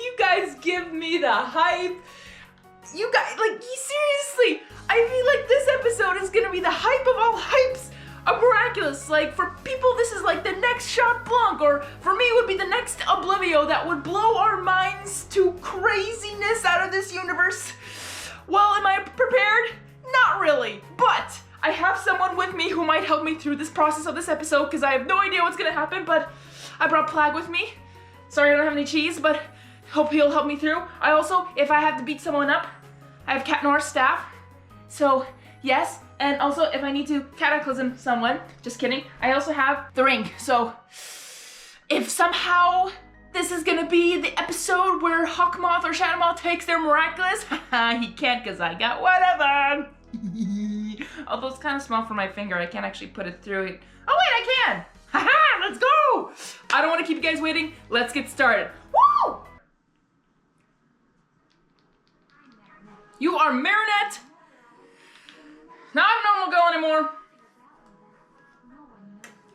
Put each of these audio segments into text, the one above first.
you guys give me the hype. You guys, like, seriously, I feel like this episode is gonna be the hype of all hypes of Miraculous. Like, for people, this is like the next Shot Blanc, or for me, it would be the next Oblivio that would blow our minds to craziness out of this universe. Well, am I prepared? Not really, but I have someone with me who might help me through this process of this episode, because I have no idea what's gonna happen, but I brought Plagg with me. Sorry I don't have any cheese, but hope he'll help me through. I also, if I have to beat someone up, I have Cat Noir's staff. So, yes, and also if I need to cataclysm someone, just kidding, I also have the ring. So, if somehow this is gonna be the episode where Hawkmoth or Shadowmoth takes their Miraculous, he can't because I got one of them. Although it's kind of small for my finger, I can't actually put it through it. Oh wait, I can! Haha, let's go! I don't want to keep you guys waiting. Let's get started. Woo! You are Marinette. Not a normal girl anymore.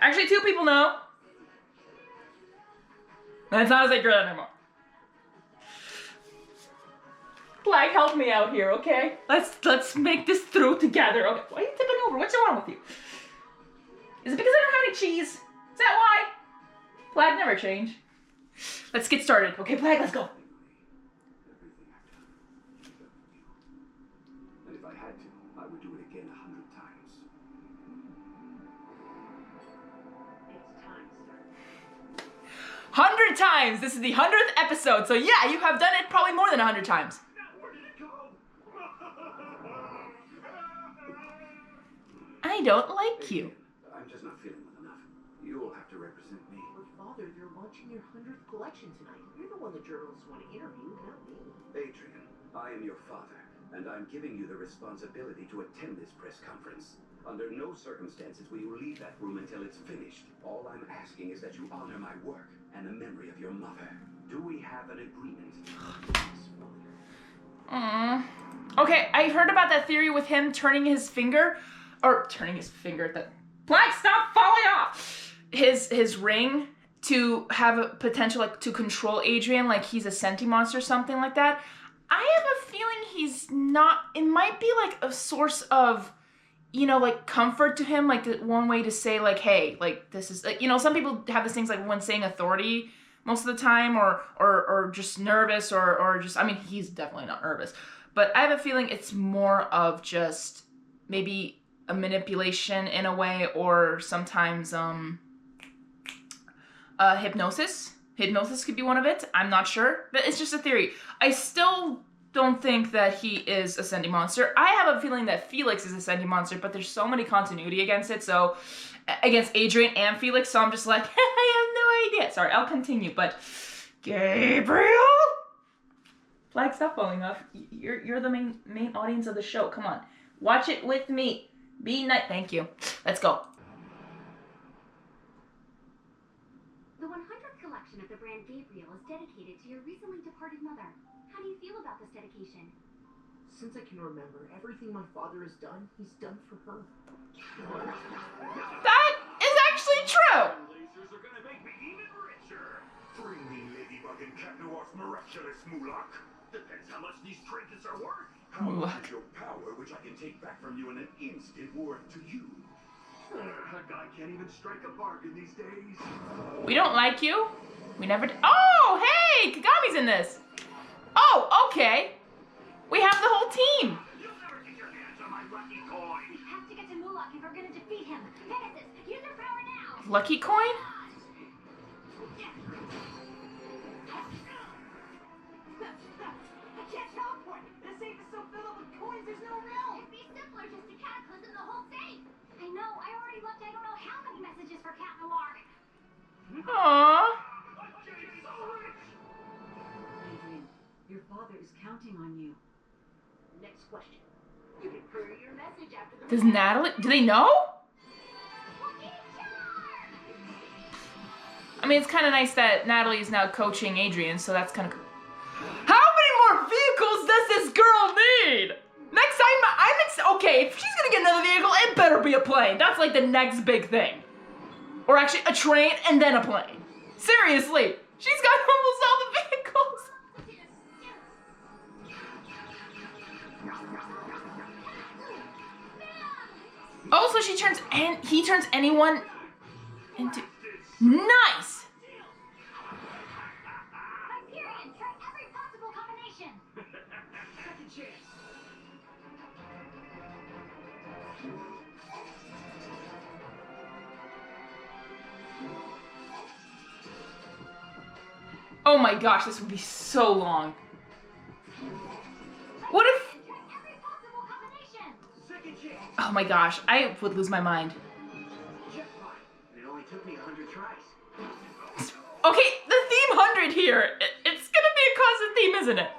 Actually, 2 people know. And it's not a secret anymore. Plagg, help me out here, okay? Let's make this through together. Okay, why are you tipping over? What's wrong with you? Is it because I don't have any cheese? Is that why? Plagg never change. Let's get started. Okay, Plagg, let's go. And if I had to, I would do it again 100 times. It's time, sir. 100 times! This is the 100th episode, so yeah, you have done it probably more than 100 times. Where did it go? I don't like you. I'm just not feeling well enough. You'll have to represent me. But Father, you're launching your 100th collection tonight. You're the one the journalists want to interview, not me. Adrian, I am your father, and I'm giving you the responsibility to attend this press conference. Under no circumstances will you leave that room until it's finished. All I'm asking is that you honor my work and the memory of your mother. Do we have an agreement? Okay, I heard about that theory with him turning his finger that Plagg, stop falling off! His ring to have a potential, like, to control Adrian, like he's a senti-monster or something like that. I have a feeling he's not. It might be like a source of, you know, like, comfort to him, like one way to say, like, hey, like, this is, like, you know, some people have these things like when saying authority most of the time, or just nervous, or just, I mean, he's definitely not nervous, but I have a feeling it's more of just maybe a manipulation in a way, or sometimes hypnosis. Hypnosis could be one of it. I'm not sure, but it's just a theory. I still don't think that he is a senti monster. I have a feeling that Felix is a senti monster, but there's so many continuity against it, so against Adrian and Felix, so I'm just like, I have no idea. Sorry, I'll continue, but Gabriel? Plagg, stop falling off. You're the main audience of the show. Come on, watch it with me. Be nice. Thank you. Let's go. The 100th collection of the brand Gabriel is dedicated to your recently departed mother. How do you feel about this dedication? Since I can remember, everything my father has done, he's done for her. That is actually true. Lasers are gonna make me even richer. Bring me Ladybug and Cat Noir's miraculous Mulak. Depends how much these trinkets are worth. How much is your power, which I can take back from you in an instant, worth to you? A guy can't even strike a bargain these days. We don't like you. We never did. Oh, hey, Kagami's in this. Oh, okay. We have the whole team. You'll never get your hands on my lucky coin. We have to get to Mulak if we're gonna defeat him. Pegasus, use your power now! Lucky coin? I can't teleport! The safe is so filled up with coins, there's no room! It'd be simpler just to cataclysm the whole safe! I know, I already left I don't know how many messages for Cat Noir. Aww. Adrian, your father is counting on you. Next question. You can hurry your message after the... Does Natalie, do they know? I mean, it's kind of nice that Natalie is now coaching Adrian, so that's kind of cool. How many more vehicles does this girl need? Next time, okay, if she's gonna get another vehicle, it better be a plane. That's like the next big thing. Or actually, a train and then a plane. Seriously, she's got almost all the vehicles. Oh, so he turns anyone into... Nice! Hyperion, try every possible combination. Second chance. Oh my gosh, this would be so long. What if... Try every possible combination. Second chance. Oh my gosh, I would lose my mind. Jackpot. And it only took me 100 tries. Okay, the theme 100 here. It's gonna be a constant theme, isn't it?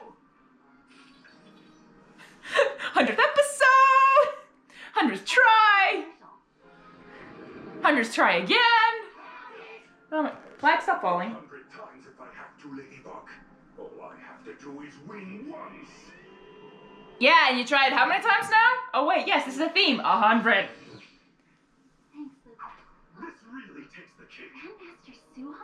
100th episode! 100th try! 100th try again! Oh my... Plagg, stop falling. 100 times if I have to, Ladybug. All I have to do is win once. Yeah, and you tried how many times now? Oh wait, yes, this is a theme. 100. Thanks, Luca. This really takes the cake. Grandmaster Suhan? 9!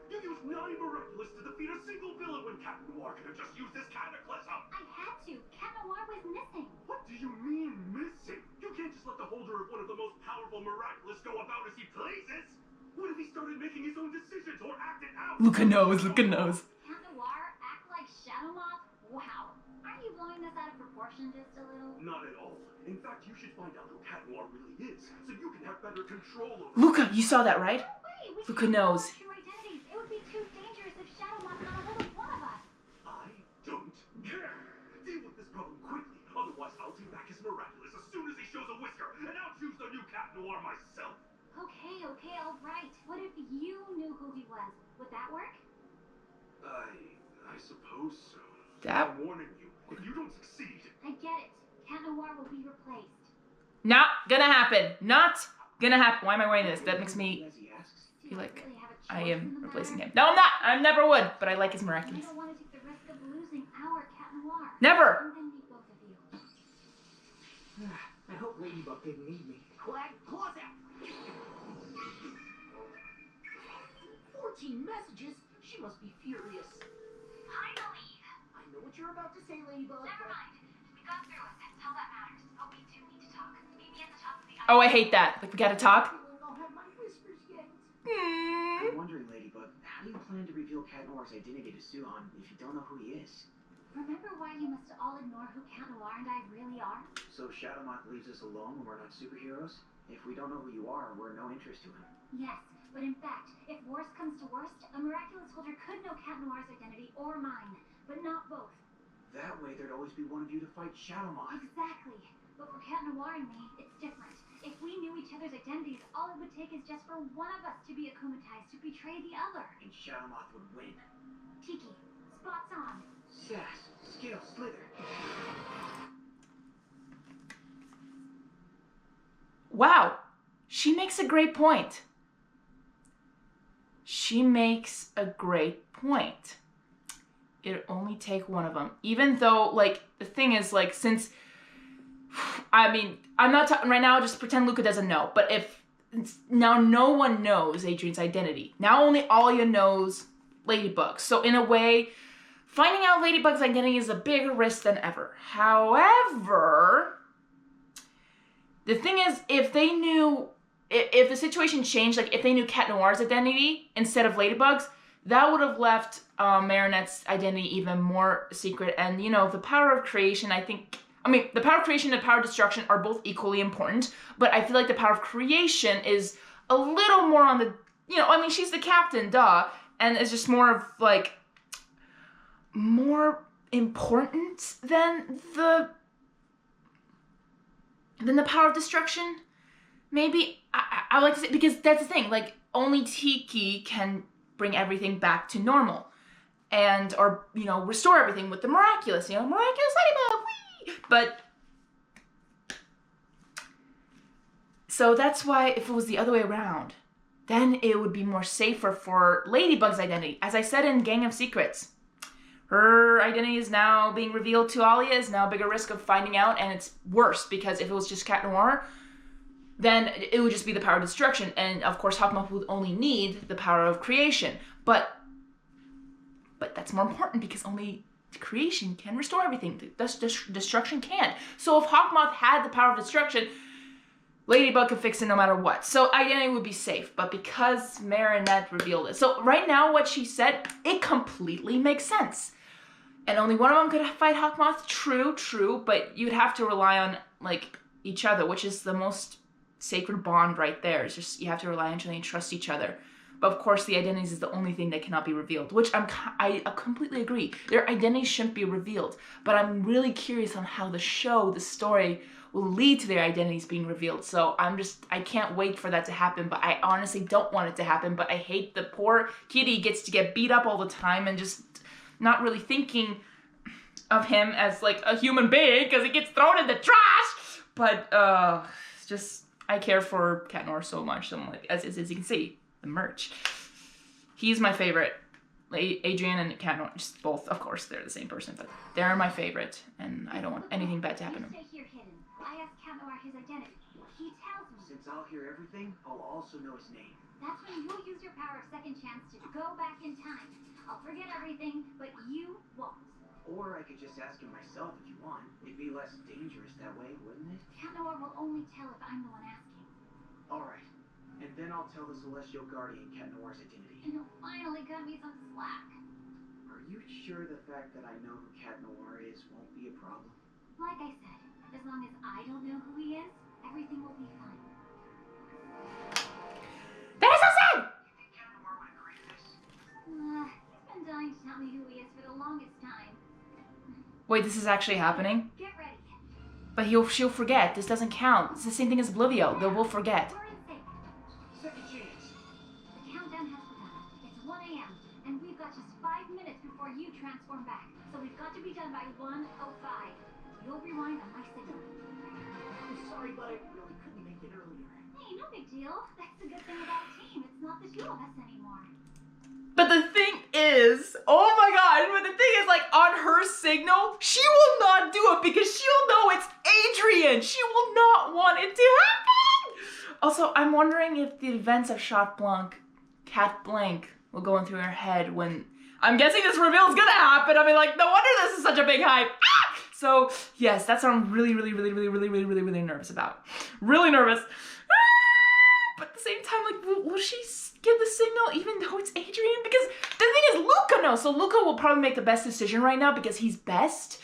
You used 9 Miraculous to defeat a single villain when Captain Noir could have just used this cataclysm. I had to. Cat Noir was missing. What do you mean, missing? You can't just let the holder of one of the most powerful Miraculous go about as he pleases. What if he started making his own decisions or acted out? Luca knows, Luca knows. Cat Noir act like Shadow Moth? Wow. Aren't you blowing this out of proportion just a little? Not at all. In fact, you should find out who Cat Noir really is, so you can have better control over Luca, you saw that, right? No way. We Luca can't know knows. our true identities. It would be too dangerous if Shadow Moth got a hold of one of us. I don't care. Deal with this problem quickly, otherwise I'll take back his Miraculous as soon as he shows a whisker, and I'll choose the new Cat Noir myself. Okay, all right. What if you knew who he was? Would that work? I suppose so. That... I'm warning you, if you don't succeed... I get it. Cat Noir will be replaced. Not gonna happen. Not gonna happen. Why am I wearing this? That makes me As he asks. Do feel you like really have a I choice in am the replacing matter? him. No, I'm not. I never would, but I like his I Miraculous. don't want to take the risk of losing our Cat Noir. Never! I'm gonna need both of you. I hope Ladybug didn't need me. Plagg, claws out! 14 messages? She must be furious. Finally! I know what you're about to say, Ladybug. Never mind. We got through it. That's all that matters. But we do need to talk. Meet me at the top of the Oh, I hate that. Like, we gotta talk. I'll have my whiskers yanked. Hmm. I'm wondering, Ladybug, how do you plan to reveal Cat Noir's identity to Suhan if you don't know who he is? Remember why you must all ignore who Cat Noir and I really are? So Shadow Moth leaves us alone when we're not superheroes? If we don't know who you are, we're no interest to him. Yes, but in fact, if worst comes to worst, a Miraculous holder could know Cat Noir's identity or mine, but not both. That way, there'd always be one of you to fight Shadow Moth. Exactly. But for Cat Noir and me, it's different. If we knew each other's identities, all it would take is just for one of us to be akumatized to betray the other. And Shadow Moth would win. Tikki, spots on. Sass, skill, slither. Wow. She makes a great point. She makes a great point. It'd only take one of them. Even though, like, the thing is, like, since... I mean, I'm not talking right now, just pretend Luca doesn't know. But if... Now no one knows Adrian's identity. Now only Alia knows Ladybug. So in a way, finding out Ladybug's identity is a bigger risk than ever. However... The thing is, if they knew... If the situation changed, like if they knew Cat Noir's identity instead of Ladybug's, that would have left Marinette's identity even more secret. And, you know, the power of creation, I think... I mean, the power of creation and the power of destruction are both equally important, but I feel like the power of creation is a little more on the... You know, I mean, she's the captain, duh, and it's just more of, like... more important than the power of destruction. Maybe, I like to say, because that's the thing, like, only Tikki can bring everything back to normal. And, or, you know, restore everything with the Miraculous, you know, Miraculous Ladybug, whee! But, so that's why if it was the other way around, then it would be more safer for Ladybug's identity. As I said in Gang of Secrets, her identity is now being revealed to Alia, is now a bigger risk of finding out, and it's worse, because if it was just Cat Noir, then it would just be the power of destruction. And of course, Hawkmoth would only need the power of creation. But that's more important because only creation can restore everything. Thus, destruction can't. So if Hawkmoth had the power of destruction, Ladybug could fix it no matter what. So identity would be safe, but because Marinette revealed it. So right now what she said, it completely makes sense. And only one of them could fight Hawkmoth, true, but you'd have to rely on, like, each other, which is the most sacred bond right there. It's just, you have to rely on each other and trust each other. But of course, the identities is the only thing that cannot be revealed, which I completely agree. Their identities shouldn't be revealed, but I'm really curious on how the show, the story, will lead to their identities being revealed. So I can't wait for that to happen, but I honestly don't want it to happen, but I hate the poor kitty gets to get beat up all the time and just not really thinking of him as like a human being because he gets thrown in the trash. But just, I care for Cat Noir so much. So like, as you can see, the merch. He's my favorite. Adrian and Cat Noir, just both, of course, they're the same person, but they're my favorite, and I don't want anything bad to happen to You them. stay here hidden. I asked Cat Noir his identity. He tells me. Since I'll hear everything, I'll also know his name. That's when you'll use your power of second chance to go back in time. I'll forget everything, but you won't. Or I could just ask him myself if you want. It'd be less dangerous that way, wouldn't it? Cat Noir will only tell if I'm the one asking. Alright. And then I'll tell the Celestial Guardian Cat Noir's identity. And he'll finally cut me some slack. Are you sure the fact that I know who Cat Noir is won't be a problem? Like I said, as long as I don't know who he is, everything will be fine. That is so sad! You think Cat Noir would agree to this? He's been dying to tell me who he is for the longest time. Wait, this is actually happening? Get ready. But she'll forget. This doesn't count. It's the same thing as Oblivio. They will forget. We're in sync. Second chance. The countdown has begun. It's 1 a.m. and we've got just 5 minutes before you transform back. So we've got to be done by 1:05. You'll rewind on my signal. I'm sorry, but I really couldn't make it earlier. Hey, no big deal. That's the good thing about a team. It's not the two of us anymore. But the thing is, oh my god, but the thing is, like, on her signal, she will not do it because she'll know it's Adrian. She will not want it to happen. Also, I'm wondering if the events of Cat Blank will go in through her head when, I'm guessing this reveal is gonna happen. I mean, like, no wonder this is such a big hype. Ah! So, yes, that's what I'm really nervous about. Really nervous. But at the same time, like, will she give the signal even though it's Adrian? Because the thing is, Luca knows. So Luca will probably make the best decision right now because he's best.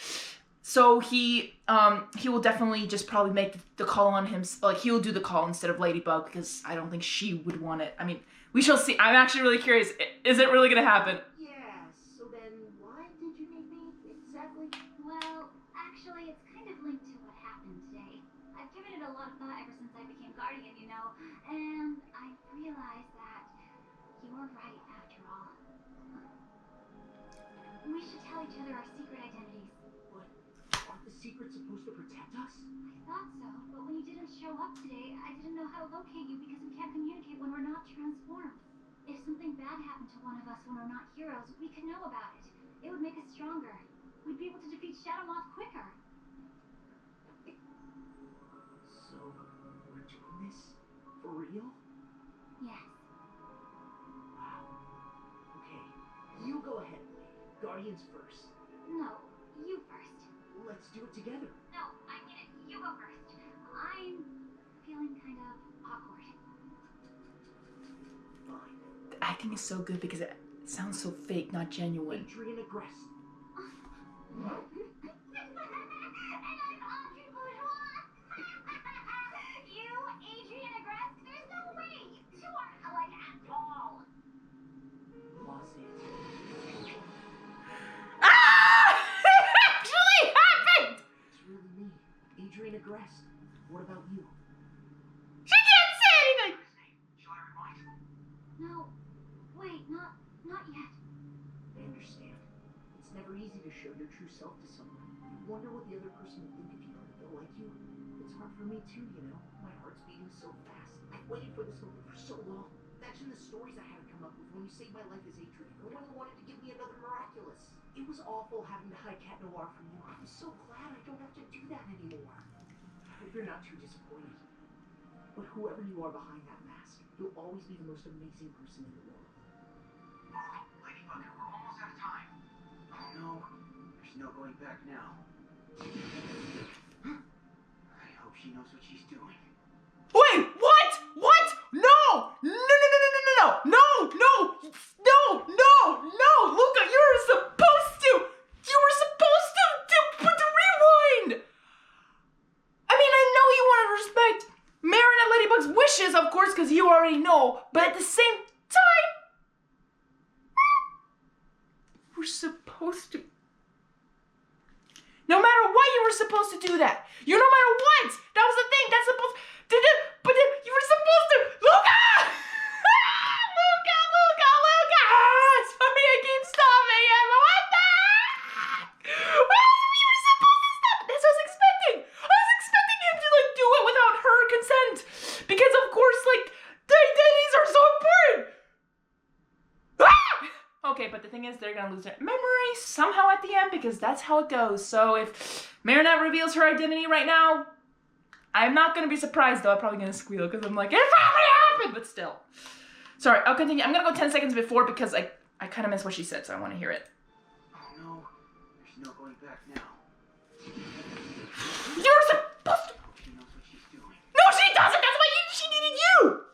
So he will definitely just probably make the call on him. Like, he will do the call instead of Ladybug because I don't think she would want it. I mean, we shall see. I'm actually really curious. Is it really gonna happen? Yeah, so then why did you make me exactly? Well, actually, it's kind of linked to what happened today. I've given it a lot of thought ever since I became Guardian, you know, and I realized that you're right after all. We should tell each other our secret identities. But aren't the secrets supposed to protect us? I thought so, but when you didn't show up today, I didn't know how to locate you because we can't communicate when we're not transformed. If something bad happened to one of us when we're not heroes, we could know about it. It would make us stronger. We'd be able to defeat Shadow Moth quicker. So, we're doing this? For real? Yes. Wow. Okay, you go ahead, Blade. Guardians first. No, you first. Let's do it together. No, I mean it. You go first. I'm feeling kind of awkward. Fine. The acting is so good because it sounds so fake, not genuine. Adrian aggress. And I'm Audrey Bourgeois. You, Adrian Agrest, there's no way. You two aren't alike at all. Lost it. Ah! It actually happened! It's really me. Adrian aggress. What about you? She can't say anything! Shall I rewind? No, wait, not yet. I understand. It's never easy to show your true self to someone. You wonder what the other person will think of you. They'll like you. It's hard for me too, you know. My heart's beating so fast. I've waited for this moment for so long. Imagine the stories I had to come up with when you saved my life as Adrian, or when you wanted to give me another Miraculous. It was awful having to hide Cat Noir from you. I'm so glad I don't have to do that anymore. I hope you're not too disappointed. But whoever you are behind that mask, you'll always be the most amazing person in the world. Ladybug, we're almost out of time. Oh no, there's no going back now. I hope she knows what she's doing. What? you already know, but at the same time, we're supposed to. No matter what, you were supposed to do that. No matter what. That was the thing. That's supposed. But you were supposed to. Luca! Luca! Sorry, I keep stopping. What the? You were supposed to stop. That's what I was expecting. I was expecting him to like do it without her consent, because of course, like the identities are so important. Okay, but the thing is, they're gonna lose their memory somehow at the end, because that's how it goes. So if Marinette reveals her identity right now, I'm not gonna be surprised, though. I'm probably gonna squeal, because I'm like, it probably happened, but still. Sorry, I'll continue. I'm gonna go 10 seconds before, because I kind of missed what she said, so I want to hear it. Oh no, there's no going back now. You're supposed to. She knows what she's doing. No, she doesn't. That's why she needed you.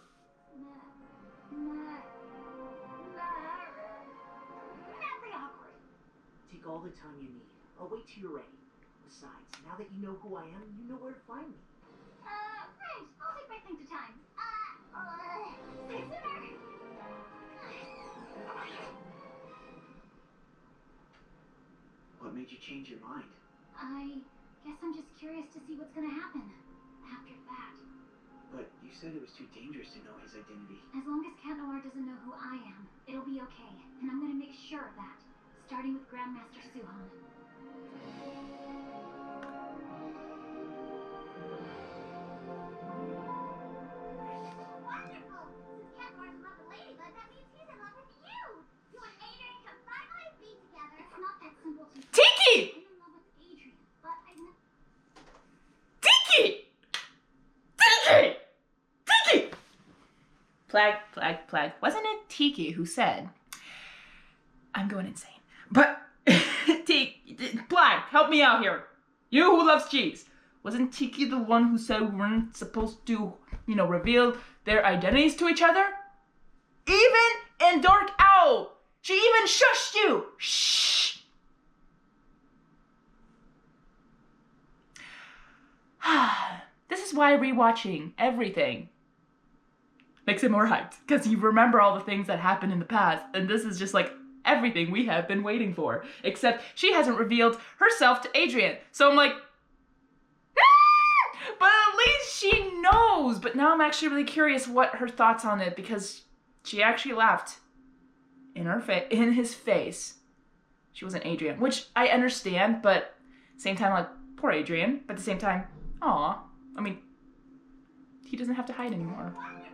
Take all the time you need. I'll wait till you're ready. Besides, now that you know who I am, you know where to find me. Right. I'll take my thing to time. See you sooner. What made you change your mind? I guess I'm just curious to see what's gonna happen after that. But you said it was too dangerous to know his identity. As long as Cat Noir doesn't know who I am, it'll be okay. And I'm gonna make sure of that. Starting with Grandmaster Suhan. Wonderful! Since Cat Noir's in love with Ladybug, that means he's in love with you! You and Adrian can finally be together! It's not that simple to Tikki! I'm in love with Adrian, but I'm Tikki! Plagg. Wasn't it Tikki who said, I'm going insane. But, Plagg, help me out here. You who loves cheese. Wasn't Tikki the one who said we weren't supposed to, reveal their identities to each other? Even in Dark Owl. She even shushed you. Shh. This is why rewatching everything makes it more hyped, because you remember all the things that happened in the past, and this is just like everything we have been waiting for, except she hasn't revealed herself to Adrian. So I'm like, but at least she knows. But now I'm actually really curious what her thoughts on it, because she actually laughed in his face. She wasn't Adrian, which I understand, but same time, like, poor Adrian. But at the same time, aw. I mean, he doesn't have to hide anymore. Wonderful!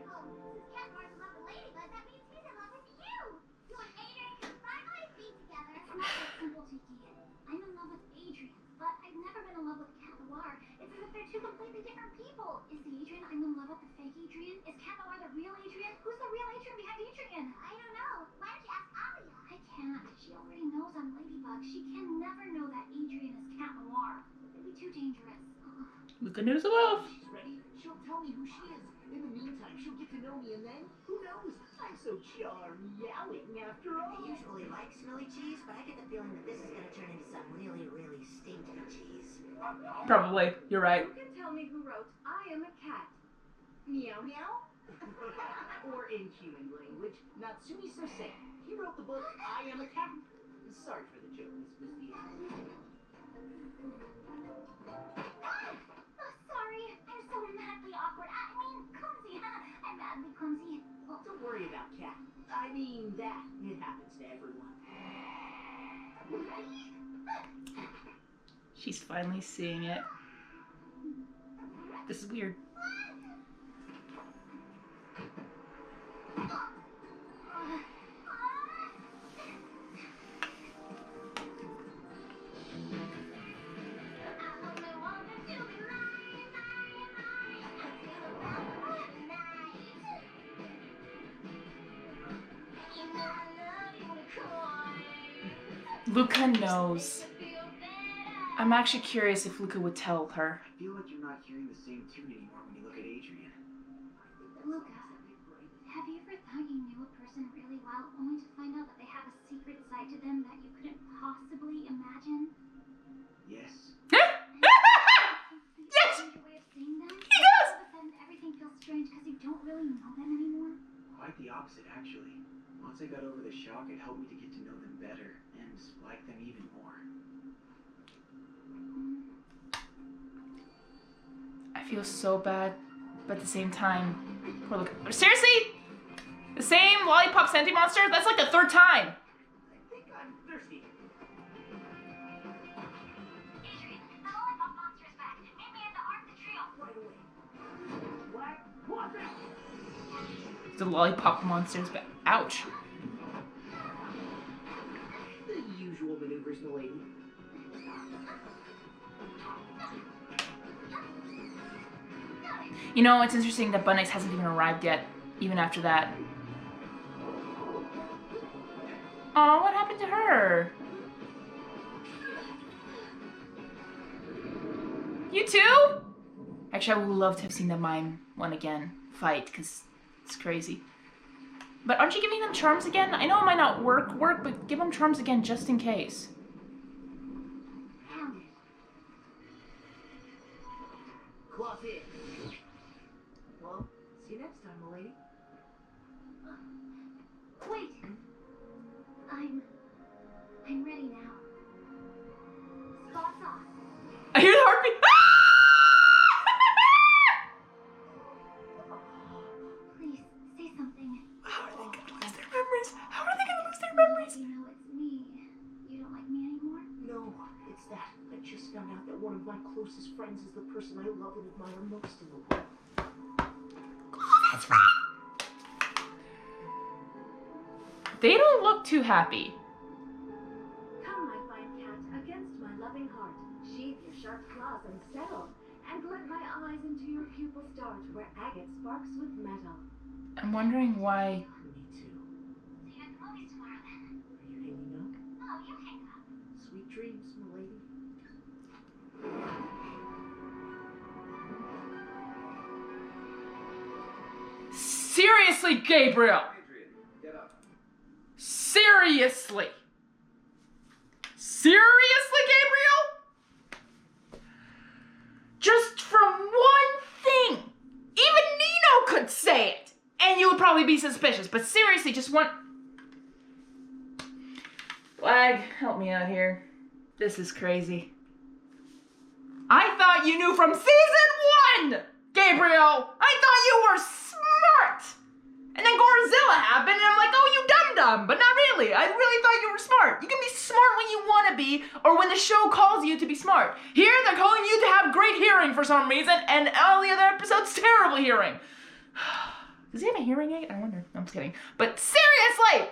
Since Cat Noir's in love with Ladybug, that means he's in love with you! You and Adrian can finally be together! It's not that simple, Tikki. I'm in love with Adrian, but I've never been in love with Cat Noir. It's as if they're two completely different people. Is the Adrian I'm in love with the fake Adrian? Is Cat Noir the real Adrian? Who's the real Adrian behind Adrian? I don't know. Why don't you ask Alia? I can't. She already knows I'm Ladybug. She can never know that Adrian is Cat Noir. It'd be too dangerous. Luca knows well. She's ready. She'll tell me who she is. In the meantime, she'll get to know me, and then, who knows? I'm so charming after all. I usually like smelly cheese, but I get the feeling that this is gonna turn into some really, really stinky cheese. Probably. You're right. Who can tell me who wrote I Am a Cat? Meow meow? Or in human language, Natsumi Sosei. He wrote the book I Am a Cat. Sorry for the joke, Miss Misty. Oh, sorry. I'm so madly awkward. I mean, clumsy. I'm madly clumsy. Oh, Don't worry about Cat. I mean that. It happens to everyone. She's finally seeing it. This is weird. Luca knows. I'm actually curious if Luca would tell her. I feel like you're not hearing the same tune anymore when you look at Adrian. Luca, have you ever thought you knew a person really well, only to find out that they have a secret side to them that you couldn't possibly imagine? Yes. Yes! Strange way of seeing them? He does! All of a sudden, everything feels strange because you don't really know them anymore. the opposite, actually. Once I got over the shock, it helped me to get to know them better and like them even more. I feel so bad, but at the same time, poor look. Seriously? The same lollipop sentient monster? That's like the third time. I think I'm thirsty. Adrian, the lollipop monster is back. Meet me at the Arc de Triomphe. Right away. Plagg, watch out! The lollipop monster's back. Ouch. The usual maneuvers, milady. You know, it's interesting that Bunnyx hasn't even arrived yet, even after that. Aw, what happened to her? You too? Actually, I would love to have seen the mime one again fight, because it's crazy. But aren't you giving them charms again? I know it might not work, but give them charms again just in case. Found it. Cloth in. Well, see you next time, milady. Wait. I'm ready now. Spots off. I hear the heartbeat. Please, say something. How are they gonna lose their memories? How are they gonna lose their memories? You know it's me. You don't like me anymore? No, it's that. I just found out that one of my closest friends is the person I love and admire most in the world. Oh, that's right. They don't look too happy. Come, my fine cat, against my loving heart. Sheathe your sharp claws and settle, and let my eyes into your pupil start, where agate sparks with metal. I'm wondering why. Me too. See you at the movies tomorrow then. Are you hanging up? No, you hang up. Sweet dreams, milady. Seriously, Gabriel! Adrian, get up. Seriously! Seriously, Gabriel? Just from one thing! Even Nino could say it! And you would probably be suspicious, but seriously, just one... Plagg, help me out here. This is crazy. I thought you knew from season 1! Gabriel! I thought you were smart! And then Godzilla happened, and I'm like, oh, you dum-dum, but not really. I really thought you were smart. You can be smart when you want to be, or when the show calls you to be smart. Here, they're calling you to have great hearing for some reason, and all the other episodes, terrible hearing. Does he have a hearing aid? I wonder. I'm just kidding. But seriously!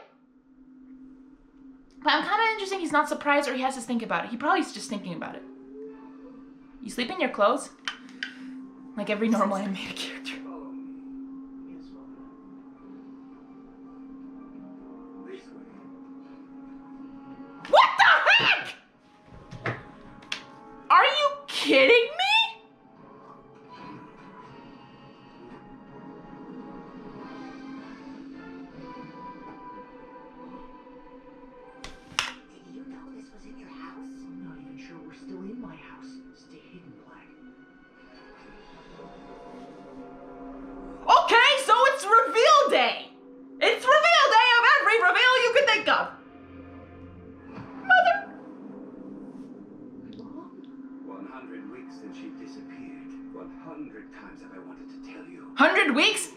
But I'm kind of interesting he's not surprised or he has to think about it. He probably is just thinking about it. You sleep in your clothes? Like every normal animated character. Follow me. Yes, mother. This way. What the heck? Are you kidding me? Did you know this was in your house? I'm not even sure we're still in my house. Stay hidden, Plagg. Okay, so it's reveal day. It's reveal day of every reveal you can think of. Mother. Mom? 100 weeks since she disappeared. 100 times have I wanted to tell you. 100 weeks?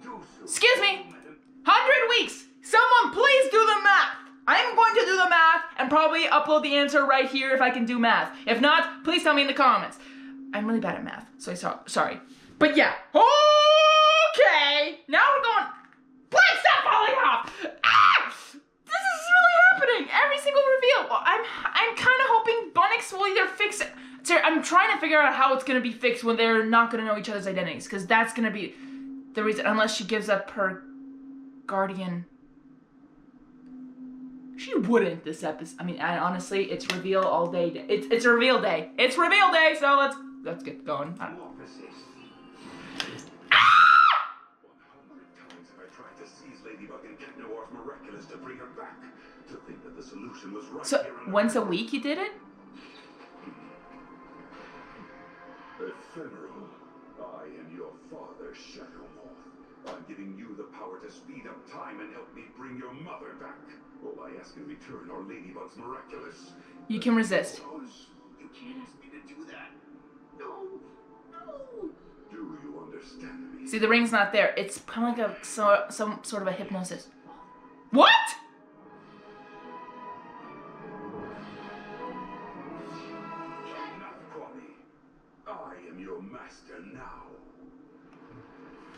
Do so. Excuse me? Madam. 100 weeks. Someone please do the math. I'm going to do the math and probably upload the answer right here if I can do math. If not, please tell me in the comments. I'm really bad at math, so sorry. But yeah. Okay. Now we're going. Plagg, stop falling off. Ah! This is really happening. Every single reveal. Well, I'm kind of hoping Bunnyx will either fix it. Sorry, I'm trying to figure out how it's gonna be fixed when they're not gonna know each other's identities, because that's gonna be the reason. Unless she gives up her guardian. She wouldn't this episode. I mean, honestly, it's reveal all day. It's a reveal day. It's reveal day. So let's get going. Morphosis. 100 times have I tried to seize Ladybug and Cat Noir's Miraculous to bring her back. To think that the solution was right So here on once a Earth. week you did it? Ephemeral. I am your father, Shadow Moth. I'm giving you the power to speed up time and help me bring your mother back. All I ask in return are Ladybug's miraculous. You can resist. You can't ask me to do that. No. No. Do you understand me? See, the ring's not there. It's probably like some sort of a hypnosis. What? Enough, Kwame. I am your master now.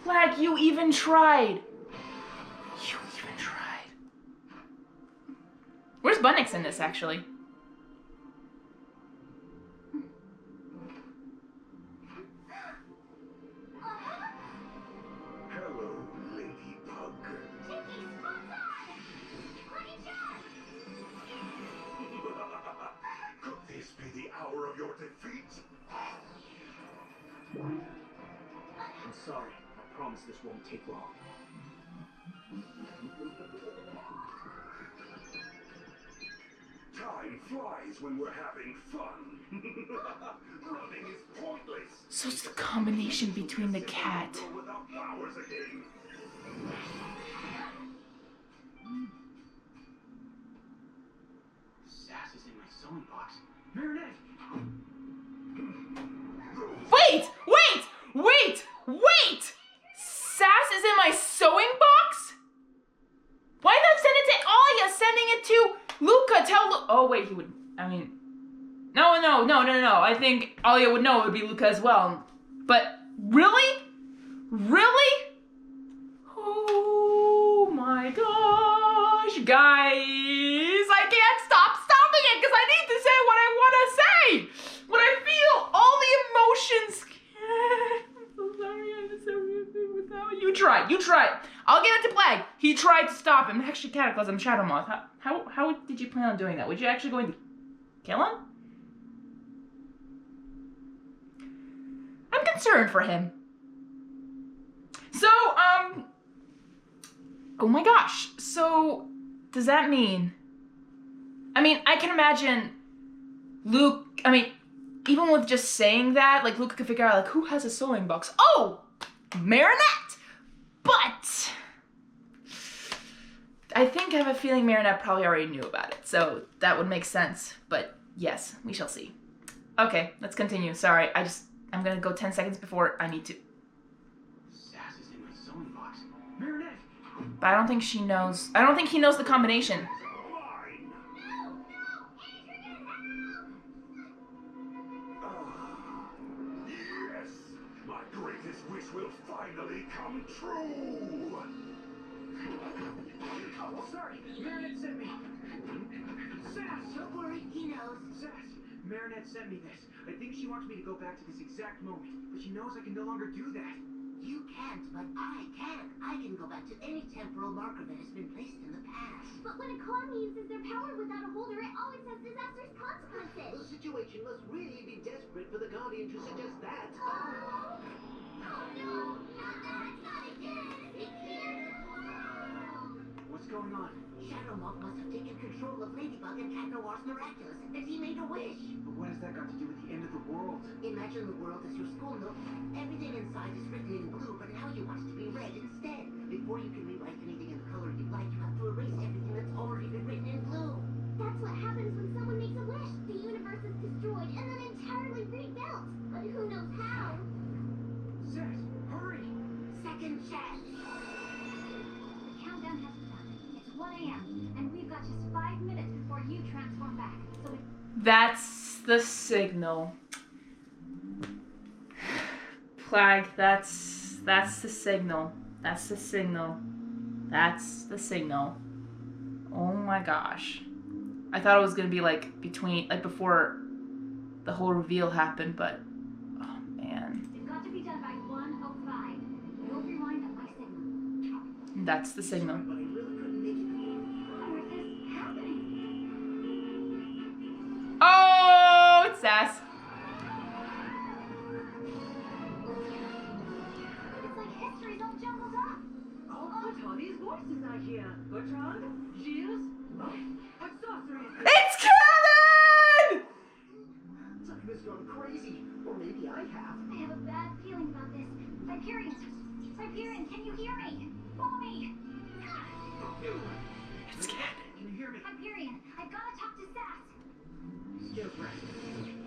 Plagg, you even tried. You even tried. Where's Bunnix in this, actually? Hello, Ladybug. Tikki, sponsor! Look at you! Could this be the hour of your defeat? I'm sorry. I promise this won't take long. Time flies when we're having fun. Running is pointless. So it's the combination between the cat. Go without powers again. Sass is in my sewing box. Marinette! Wait! Wait! Wait! Wait! Sass is in my sewing box? Why not send it to Alia? Sending it to Luca. Tell Luca. Oh, wait, he would. I mean. No. I think Alia would know it would be Luca as well. But really? Really? Oh my gosh, guys. I can't stop stopping it because I need to say what I want to say. What I feel. All the emotions. I'm so sorry. I'm so without you. You tried. I'll give it to Plagg. He tried to stop him. Actually, Cataclysm, Shadow Moth. How did you plan on doing that? Would you actually going to kill him? I'm concerned for him. So, oh my gosh. So, does that mean... I mean, I can imagine Luke... I mean, even with just saying that, like, Luke could figure out, like, who has a sewing box? Oh! Marinette! But... I think I have a feeling Marinette probably already knew about it, so that would make sense. But, yes, we shall see. Okay, let's continue. Sorry, I'm gonna go 10 seconds before I need to. Sass is in my sewing box. Marinette! But I don't think she knows. I don't think he knows the combination. Yes, my greatest wish will finally come true. Oh, sorry. Marinette sent me. Sass! Don't worry, he knows. Sass! Marinette sent me this. I think she wants me to go back to this exact moment, but she knows I can no longer do that. You can't, but I can. I can go back to any temporal marker that has been placed in the past. But when a colony uses their power without a holder, it always has disastrous consequences. The situation must really be desperate for the Guardian to suggest that. Oh no, not that, not again. It's here. What's going on? Shadow Moth must have taken control of Ladybug and Cat Noir's Miraculous, and he made a wish. But what has that got to do with the end of the world? Imagine the world as your school note. Everything inside is written in blue, but now you want it to be red instead. Before you can rewrite anything in the color you like, you have to erase everything that's already been written in blue. That's what happens when someone makes a wish. The universe is destroyed and then entirely rebuilt. But who knows how? Sass, hurry! Second chance. The countdown has begun. It's 1 a.m. and we've got just 5 minutes before you transform back. So That's the signal. Plagg, that's the signal. That's the signal. That's the signal. Oh my gosh. I thought it was gonna be like before the whole reveal happened, but oh man. it's got to be done by 1:05. You'll rewind at my signal. That's the signal. But I really couldn't make it. How is this happening? Oh, it's Sass. It's like history's all jumbled up. Oh, Bertani's voices I hear. Bertrand? Gilles? Oh, what sorcery is this? It's canon! Time has gone crazy. Or maybe I have. I have a bad feeling about this. Hyperion, Hyperion, can you hear me? Mommy! It's Ken. Can you hear me? Hyperion, I've got to talk to Sass. Still pressing.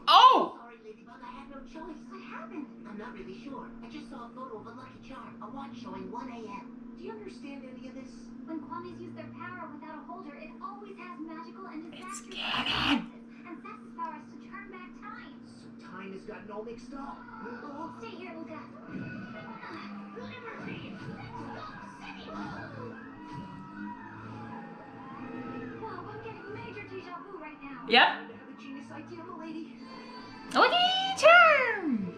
Oh! Sorry, Ladybug, I had no choice. What happened? I'm not really sure. I just saw a photo of a lucky charm, a watch showing 1 a.m. Do you understand any of this? When Kwamis use their power without a holder, it always has magical and disastrous Ganon. consequences. And Sass's power is to turn back time. So time has gotten all mixed up. Stay here, Luca. Whoa, I'm getting major deja vu right now. Yep. I have a genius idea, milady. Lucky charm!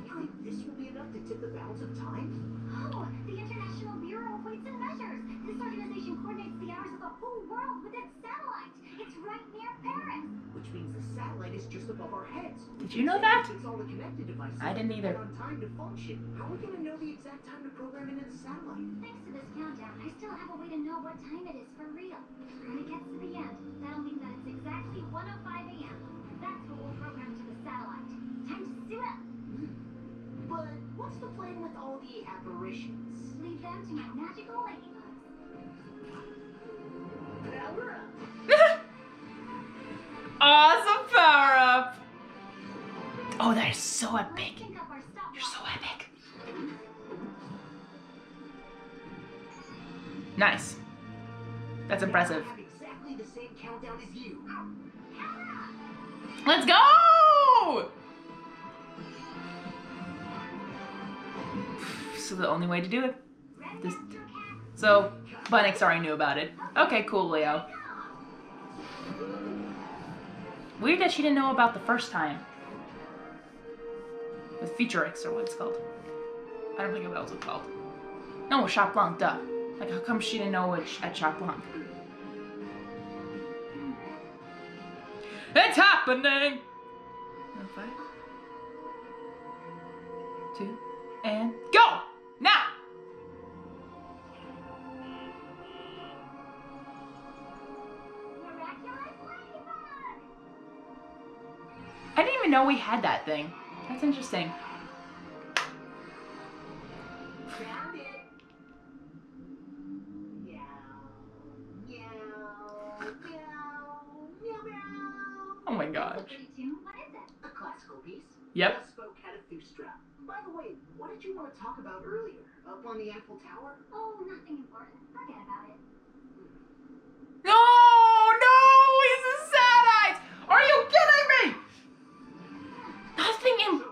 You think this will be enough to tip the balance of time? Oh, the International Bureau of Weights and Measures. This organization coordinates the hours of the whole world with its satellite. It's right near Paris. Which means the satellite is just above our heads. Did you know that? It's all the connected devices. I didn't either. On time to function. How are we gonna know the exact time to program into the satellite? Thanks to this countdown, I still have a way to know what time it is for real. When it gets to the end, that'll mean that it's exactly 1:05 a.m. That's what we'll program to the satellite. Time to suit up. But what's the plan with all the apparitions? Leave them to my magical ladybugs. Power up! Awesome power up! Oh, that is so epic. Let's sync up our stopwatch. You're so epic. Nice. That's impressive. I have exactly the same countdown as you. Let's go! So the only way to do it. This. So, Bunnix already knew about it. Okay, cool, Leo. Weird that she didn't know about the first time. With Feature X or what it's called. I don't think what else it's called. No, Chat Blanc, duh. Like, how come she didn't know it at Chat Blanc? It's happening! 5, 2, and go! Now! Miraculous Ladybug! I didn't even know we had that thing. That's interesting. Found it! Meow. Meow. Meow. Meow. Meow. Oh my gosh. Pretty tune. What is it? A classical piece. Yep. A spoke Cadathustrap. By the way, what did you want to talk about earlier? Up on the Eiffel Tower? Oh, nothing important. Forget about it. No, no, he's a sad eyes. Are you kidding me? Nothing So, in. do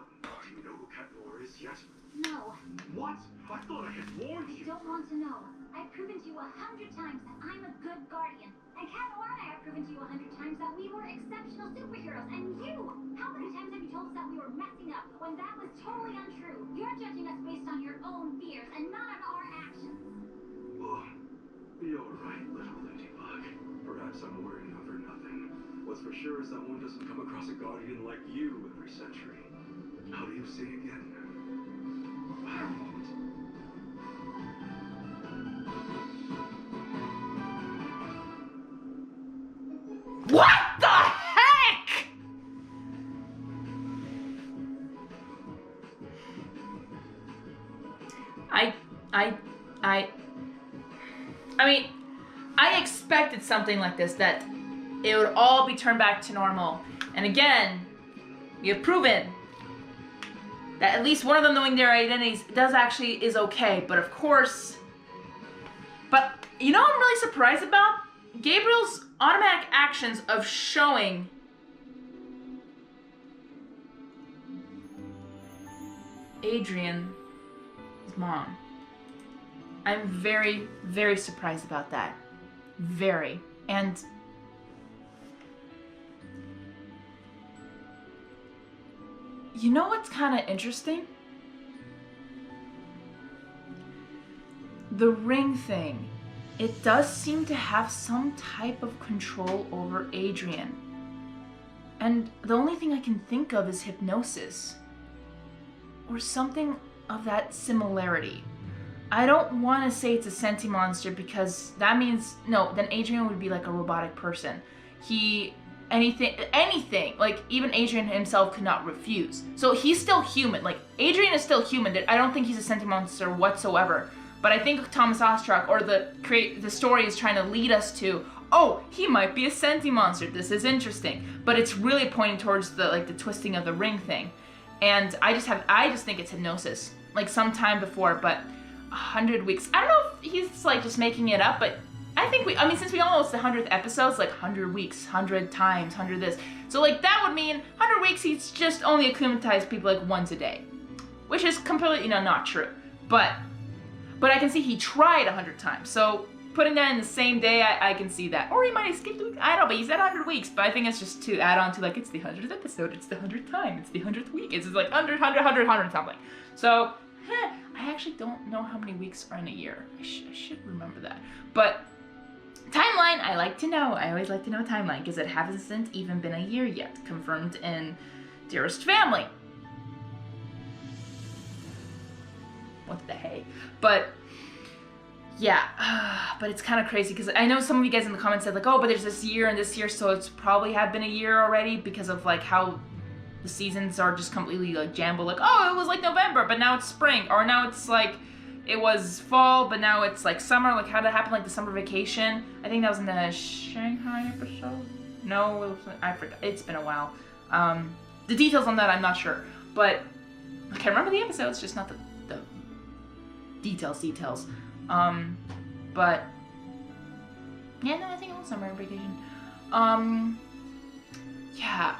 you know who Captor is yet? No, What? I thought I had warned you you. don't want to know. I've proven to you 100 times that I'm a good guardian. And CANON and I have proven to you 100 times that we were exceptional superheroes. And you! How many times have you told us that we were messing up when that was totally untrue? You're judging us based on your own fears and not on our actions. Oh, you're right, little ladybug. Perhaps I'm worrying over nothing. What's for sure is that one doesn't come across a guardian like you every century. How do you say again? What the heck? I mean, I expected something like this, that it would all be turned back to normal. And again, we have proven that at least one of them knowing their identities is okay. But of course, you know what I'm really surprised about? Gabriel's automatic actions of showing Adrian his mom. I'm very, very surprised about that. Very. And you know what's kind of interesting? The ring thing. It does seem to have some type of control over Adrian. And the only thing I can think of is hypnosis. Or something of that similarity. I don't want to say it's a sentient monster because that means, no, then Adrian would be like a robotic person. He anything, like even Adrian himself could not refuse. So he's still human. Like Adrian is still human. I don't think he's a sentient monster whatsoever. But I think Thomas Ostrach or the story is trying to lead us to, oh, he might be a sentient monster. This is interesting. But it's really pointing towards the twisting of the ring thing. And I just think it's hypnosis. Like sometime before, but 100 weeks. I don't know if he's like just making it up, but I think since we all know it's the 100th episode, it's like 100 weeks, 100 times, 100 this. So like that would mean 100 weeks he's just only akumatized people like once a day. Which is completely, not true. But I can see he tried 100 times. So putting that in the same day, I can see that. Or he might have skipped a week. I don't know, but he said 100 weeks. But I think it's just to add on to like, it's the 100th episode, it's the 100th time, it's the 100th week. It's like 100 something. So, I actually don't know how many weeks are in a year. I should remember that. But timeline, I like to know. I always like to know timeline because it hasn't even been a year yet. Confirmed in Dearest Family. What the hey? But yeah, but it's kind of crazy because I know some of you guys in the comments said like, oh, but there's this year and this year, so it's probably have been a year already because of like how the seasons are just completely like jumbled. Like, oh, it was like November, but now it's spring, or now it's like it was fall, but now it's like summer. Like how did it happen? Like the summer vacation. I think that was in the Shanghai episode. No, it was, I forgot. It's been a while. The details on that I'm not sure, but I can remember the episodes, just not the details. But yeah, no, I think it was summer vacation. Yeah,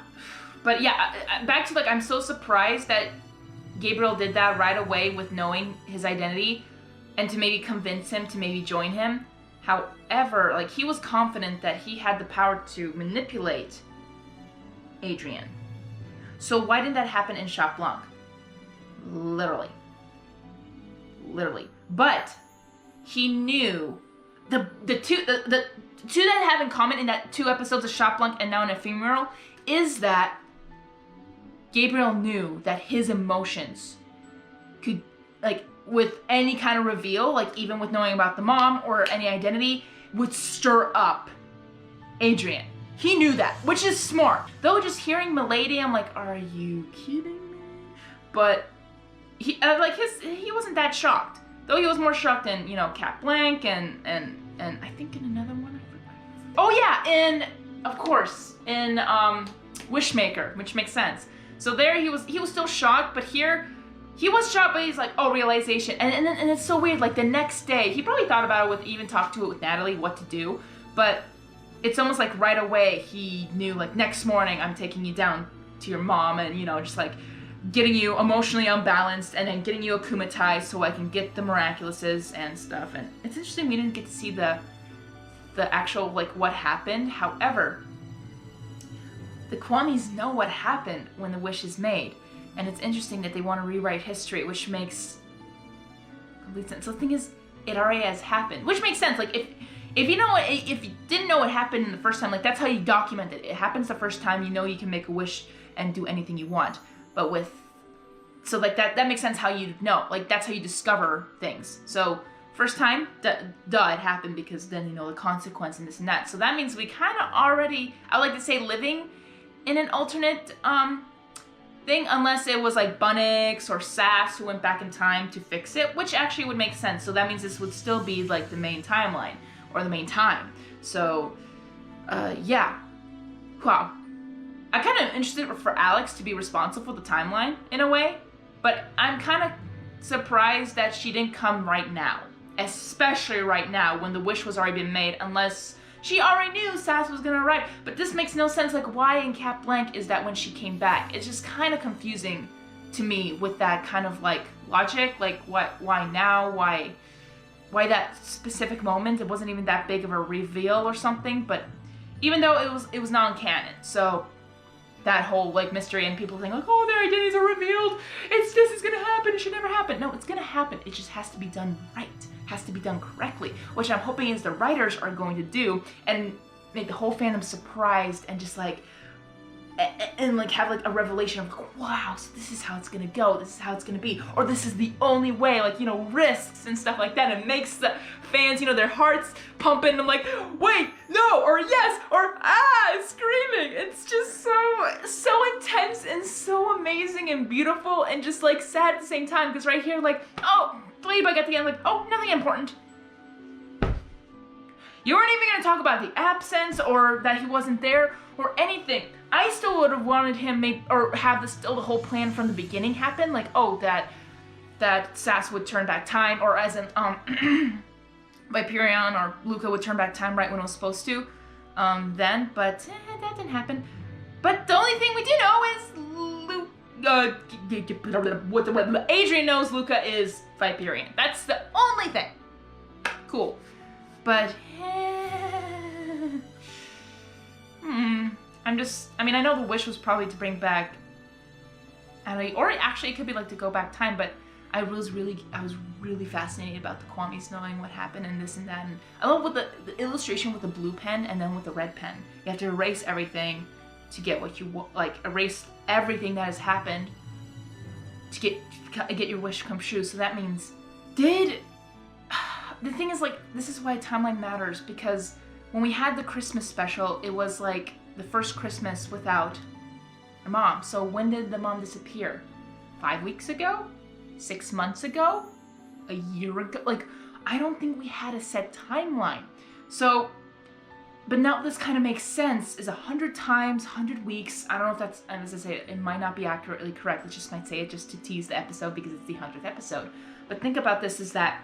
but yeah, back to like, I'm so surprised that Gabriel did that right away with knowing his identity and to maybe convince him to maybe join him. However, like he was confident that he had the power to manipulate Adrian. So why didn't that happen in Chat Blanc? Literally. But he knew the two that have in common in that 2 episodes of Chat Blanc and now in Ephemeral is that Gabriel knew that his emotions could, like, with any kind of reveal, like even with knowing about the mom or any identity, would stir up Adrian. He knew that, which is smart. Though just hearing Milady, I'm like, are you kidding me? But he wasn't that shocked. Though he was more shocked in, Cat Blanc and I think in another one, I forgot. Oh yeah, of course, in Wishmaker, which makes sense. So there he was still shocked, but here he was shocked, but he's like, oh, realization. And it's so weird, like the next day, he probably thought about it even talked to it with Natalie, what to do, but it's almost like right away he knew, like, next morning I'm taking you down to your mom and, just like getting you emotionally unbalanced and then getting you akumatized so I can get the Miraculouses and stuff. And it's interesting we didn't get to see the actual, like, what happened. However, the Kwamis know what happened when the wish is made. And it's interesting that they want to rewrite history, which makes complete sense. So the thing is, it already has happened, which makes sense. Like, if you didn't know what happened in the first time, like, that's how you document it. It happens the first time, you can make a wish and do anything you want. But so like that makes sense how you know. Like, that's how you discover things. So first time, duh, it happened because then, the consequence and this and that. So that means we kind of already, I like to say, living in an alternate thing, unless it was like Bunnix or Sass who went back in time to fix it, which actually would make sense. So that means this would still be like the main timeline or the main time. So, yeah. Wow. I'm kind of interested for Alex to be responsible for the timeline in a way, but I'm kind of surprised that she didn't come right now, especially right now when the wish was already been made, unless she already knew Sass was gonna arrive. But this makes no sense. Like, why in Cat Blanc is that when she came back? It's just kind of confusing to me with that kind of like logic. Like, why now? Why that specific moment? It wasn't even that big of a reveal or something. But even though it was non-canon, so that whole like mystery and people think like, oh, their identities are revealed. This is gonna happen. It should never happen. No, it's gonna happen. It just has to be done right. Has to be done correctly, which I'm hoping is the writers are going to do and make the whole fandom surprised and just like and like have like a revelation of like, wow, so this is how it's gonna go, this is how it's gonna be, or this is the only way, like, risks and stuff like that. It makes the fans, their hearts pumping. I'm like, wait, no, or yes, or ah, screaming. It's just so intense and so amazing and beautiful and just like sad at the same time. Because right here, like, oh, Ladybug at the end, like, oh, nothing important. You weren't even gonna talk about the absence or that he wasn't there or anything. I still would have wanted him or have the whole plan from the beginning happen, like, oh, that Sass would turn back time, or as in Viperion or Luca would turn back time right when it was supposed to, then, but that didn't happen. But the only thing we do know is Adrian knows Luca is Viperion. That's the only thing. Cool. But I mean, I know the wish was probably to bring back Emily, or actually it could be like to go back time, but I was really fascinated about the Kwamis knowing what happened and this and that. And I love with the illustration with the blue pen and then with the red pen. You have to erase everything to get what you want, like erase everything that has happened to get your wish come true. So that means, the thing is, like, this is why timeline matters, because when we had the Christmas special, it was like the first Christmas without her mom. So when did the mom disappear? 5 weeks ago? 6 months ago? A year ago? Like, I don't think we had a set timeline. So, but now this kind of makes sense. Is 100 times, 100 weeks. I don't know if that's, as I say, it might not be accurately correct. Let's just might say it just to tease the episode because it's the 100th episode. But think about this, is that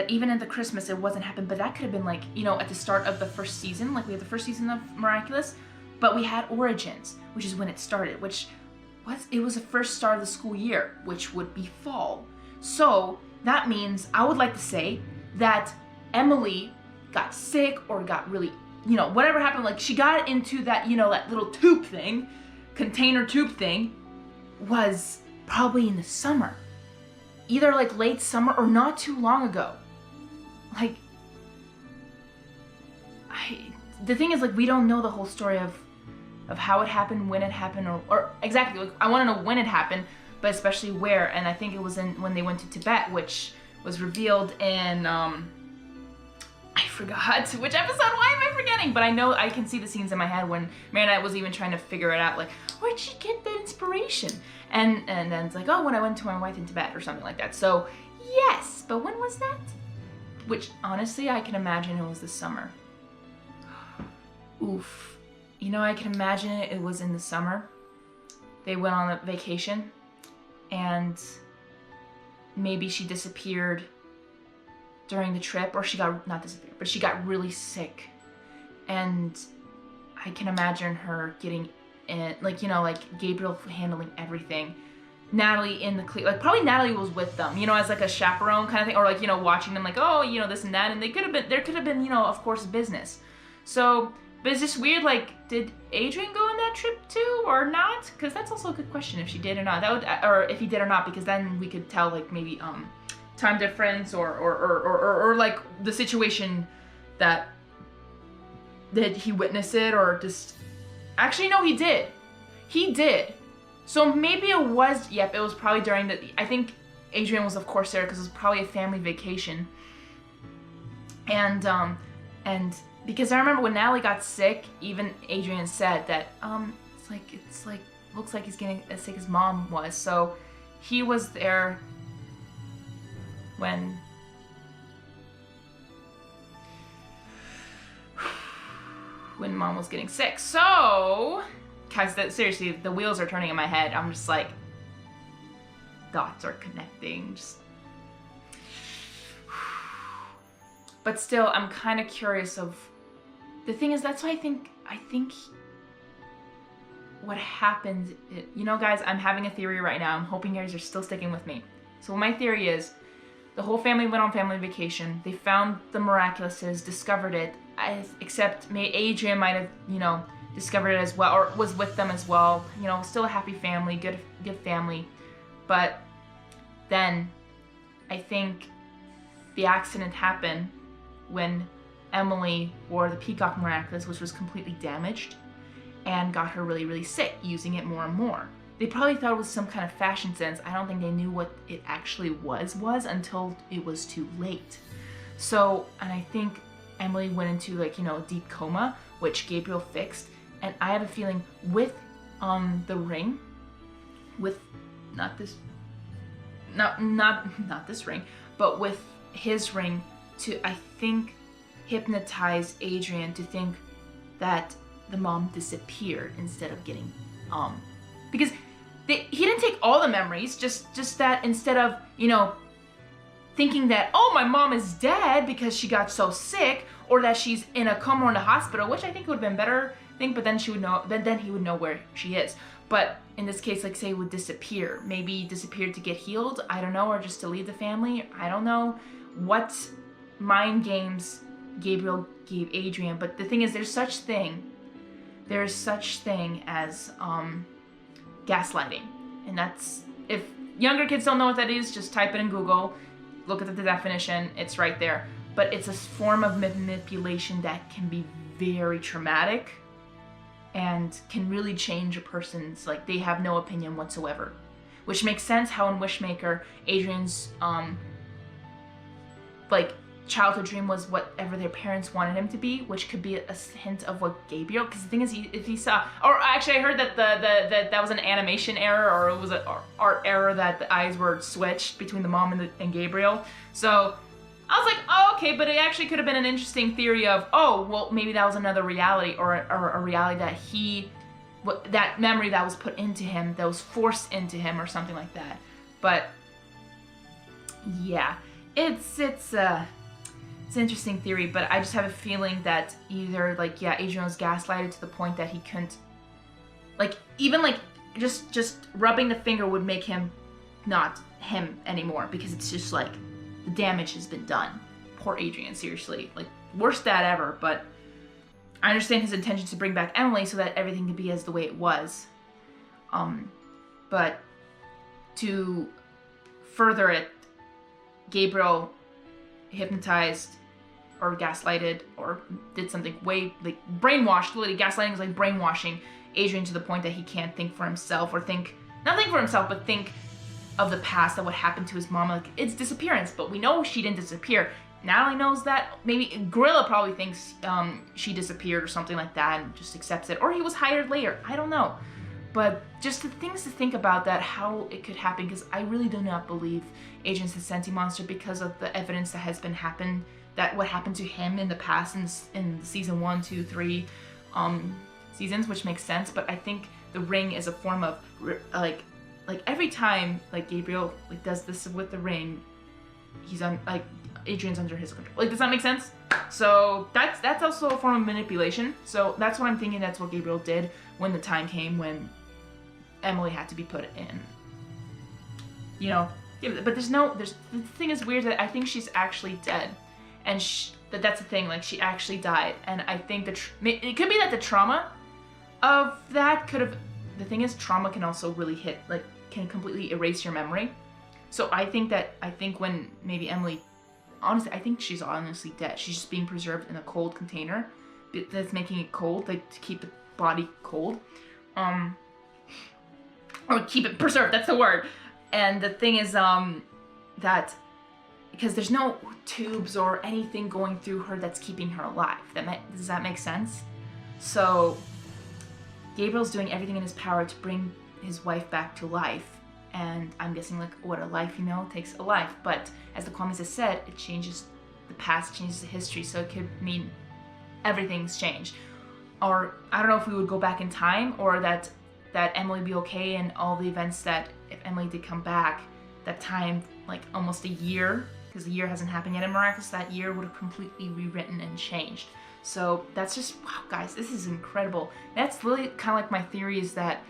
even at the Christmas it wasn't happening, but that could have been like, you know, at the start of the first season, like we had the first season of Miraculous, but we had Origins, which is when it started, it was the first start of the school year, which would be fall. So that means I would like to say that Emily got sick or got really, you know, whatever happened, like she got into that, you know, that little tube thing, container tube thing, was probably in the summer. Either like late summer or not too long ago. Like, the thing is, like, we don't know the whole story of how it happened, when it happened, or exactly, like, I want to know when it happened, but especially where. And I think it was when they went to Tibet, which was revealed in, I forgot which episode, why am I forgetting? But I know, I can see the scenes in my head when Marinette was even trying to figure it out, like, where'd she get the inspiration? And then it's like, oh, when I went to my wife in Tibet or something like that. So, yes, but when was that? Which, honestly, I can imagine it was this summer. Oof. You know, I can imagine it was in the summer. They went on a vacation, and maybe she disappeared during the trip, or she got, not disappeared, but she got really sick. And I can imagine her getting in, like, you know, like Gabriel handling everything. Natalie in the, like, probably Natalie was with them, you know, as like a chaperone kind of thing, or like, you know, watching them like, oh, you know, this and that, and there could have been, you know, of course, business. So, but it's just weird, like, did Adrian go on that trip too, or not? Because that's also a good question, if she did or not. That would, or if he did or not, because then we could tell, like, maybe, time difference, or like, the situation that he witnessed it, or just, actually, no, he did. He did. So maybe it was, yep, it was probably during the, I think Adrian was, of course, there because it was probably a family vacation. And because I remember when Natalie got sick, even Adrian said that, it's like, looks like he's getting as sick as Mom was. So he was there when Mom was getting sick. So, guys, seriously, the wheels are turning in my head. I'm just like, dots are connecting. Just. But still, I'm kind of curious of. The thing is, that's why I think what happened. You know, guys, I'm having a theory right now. I'm hoping you guys are still sticking with me. So my theory is, the whole family went on family vacation. They found the Miraculouses, discovered it. Except Adrian might have, you know, discovered it as well, or was with them as well. You know, still a happy family, good family. But then I think the accident happened when Emily wore the Peacock Miraculous, which was completely damaged, and got her really, really sick, using it more and more. They probably thought it was some kind of fashion sense. I don't think they knew what it actually was until it was too late. So, and I think Emily went into like, you know, a deep coma, which Gabriel fixed. And I have a feeling with the ring, with not this ring, but with his ring to, I think, hypnotize Adrian to think that the mom disappeared instead of getting, because he didn't take all the memories, just that instead of, you know, thinking that, oh, my mom is dead because she got so sick, or that she's in a coma or in the hospital, which I think would have been better thing, but then she would know, then he would know where she is. But in this case, like say, would disappear, maybe disappeared to get healed, I don't know, or just to leave the family, I don't know what mind games Gabriel gave Adrian. But the thing is, there's such thing as gaslighting, and that's, if younger kids don't know what that is, just type it in Google, look at the definition, it's right there. But it's a form of manipulation that can be very traumatic and can really change a person's, like, they have no opinion whatsoever. Which makes sense how in Wishmaker, Adrian's like childhood dream was whatever their parents wanted him to be, which could be a hint of what Gabriel, because the thing is, if he saw, or actually I heard that that was an animation error, or it was an art error, that the eyes were switched between the mom and Gabriel. So I was like, oh, okay, but it actually could have been an interesting theory of, oh, well, maybe that was another reality, or a reality that that memory that was put into him, that was forced into him, or something like that. But yeah, it's an interesting theory, but I just have a feeling that either, like, yeah, Adrian was gaslighted to the point that he couldn't, like, even like just rubbing the finger would make him not him anymore, because it's just like the damage has been done. Poor Adrian, seriously, like, worst dad ever. But I understand his intention to bring back Emily so that everything could be as the way it was. But to further it, Gabriel hypnotized or gaslighted or did something way, like, brainwashed, literally gaslighting is like brainwashing Adrian to the point that he can't think for himself, or not think for himself, but think of the past, of what happened to his mom, like its disappearance. But we know she didn't disappear. Natalie knows that. Maybe Gorilla probably thinks she disappeared or something like that and just accepts it, or he was hired later, I don't know. But just the things to think about, that how it could happen, because I really do not believe Adrian's a sentient monster because of the evidence that has been happened, that what happened to him in the past in season 1, 2, 3 seasons, which makes sense. But I think the ring is a form of like every time like Gabriel like does this with the ring, he's on, like, Adrian's under his control. Like, does that make sense? So that's also a form of manipulation. So that's what I'm thinking, that's what Gabriel did when the time came when Emily had to be put in, you know. But the thing is weird, that I think she's actually dead, and that's the thing, like, she actually died. And I think it could be that the trauma of that could have, the thing is, trauma can also really hit, like, can completely erase your memory. So I think when maybe Emily, honestly, I think she's honestly dead. She's just being preserved in a cold container that's making it cold, like, to keep the body cold, or keep it preserved, that's the word. And the thing is that because there's no tubes or anything going through her that's keeping her alive. Does that make sense? So Gabriel's doing everything in his power to bring his wife back to life, and I'm guessing, like, what a life, you know, takes a life. But as the comments have said, it changes the past, changes the history, so it could mean everything's changed. Or I don't know if we would go back in time, or that Emily would be okay, and all the events that, if Emily did come back, that time, like almost a year, because the year hasn't happened yet in Miraculous, that year would have completely rewritten and changed. So that's just, wow, guys, this is incredible. That's really kind of like my theory, is that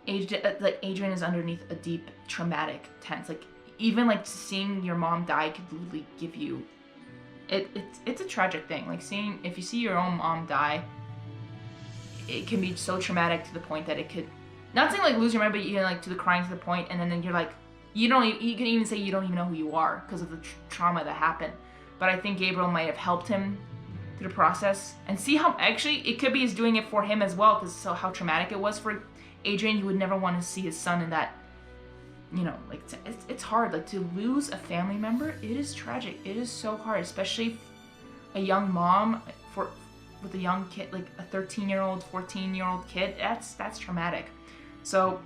Adrian is underneath a deep traumatic tense. Like, even like seeing your mom die could literally give you, it's a tragic thing. Like, if you see your own mom die, it can be so traumatic to the point that it could, not saying like lose your mind, but, you know, like to the crying to the point, and then you're like, you can even say you don't even know who you are because of the trauma that happened. But I think Gabriel might have helped him through the process, and see how, actually, it could be he's doing it for him as well, because how traumatic it was for Adrian. He would never want to see his son in that you know, like it's hard. Like to lose a family member, it is tragic. It is so hard, especially a young mom with a young kid, like a 13-year-old, 14-year-old kid. That's traumatic. So,